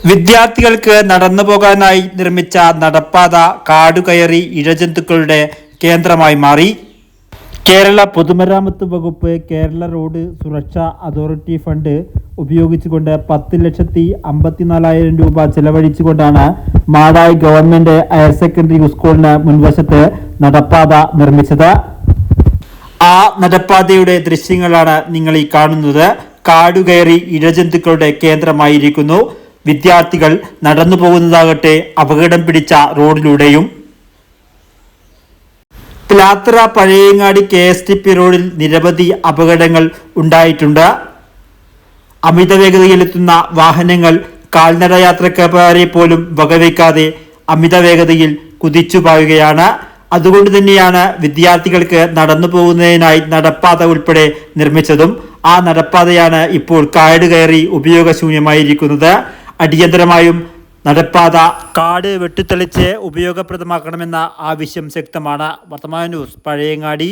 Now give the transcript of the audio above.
വിദ്യാർത്ഥികൾക്ക് നടന്നു പോകാനായി നിർമ്മിച്ച നടപ്പാത കാടുകയറി ഇഴജന്തുക്കളുടെ കേന്ദ്രമായി മാറി. കേരള പൊതുമരാമത്ത് വകുപ്പ് കേരള റോഡ് സുരക്ഷാ അതോറിറ്റി ഫണ്ട് ഉപയോഗിച്ചുകൊണ്ട് 10,54,000 രൂപ ചെലവഴിച്ചുകൊണ്ടാണ് മാടായി ഗവൺമെന്റ് ഹയർ സെക്കൻഡറി സ്കൂളിന് മുൻവശത്ത് നടപ്പാത നിർമ്മിച്ചത്. ആ നടപ്പാതയുടെ ദൃശ്യങ്ങളാണ് നിങ്ങൾ ഈ കാണുന്നത്. കാടുകയറി ഇഴജന്തുക്കളുടെ കേന്ദ്രമായിരിക്കുന്നു. വിദ്യാർത്ഥികൾ നടന്നു പോകുന്നതാകട്ടെ അപകടം പിടിച്ച റോഡിലൂടെയും. പിലാത്തറ പഴയങ്ങാടി KSTP റോഡിൽ നിരവധി അപകടങ്ങൾ ഉണ്ടായിട്ടുണ്ട്. അമിത വേഗതയിലെത്തുന്ന വാഹനങ്ങൾ കാൽനട യാത്രക്കാരെ പോലും വകവയ്ക്കാതെ അമിത വേഗതയിൽ കുതിച്ചു പായുകയാണ്. അതുകൊണ്ട് തന്നെയാണ് വിദ്യാർത്ഥികൾക്ക് നടന്നു പോകുന്നതിനായി നടപ്പാത ഉൾപ്പെടെ നിർമ്മിച്ചതും. ആ നടപ്പാതയാണ് ഇപ്പോൾ കാട് കയറി ഉപയോഗശൂന്യമായിരിക്കുന്നത്. അടിയന്തരമായും നടപ്പാത കാട് വെട്ടിത്തെളിച്ച് ഉപയോഗപ്രദമാക്കണമെന്ന ആവശ്യം ശക്തമാണ്. വർത്തമാന ന്യൂസ് പഴയങ്ങാടി.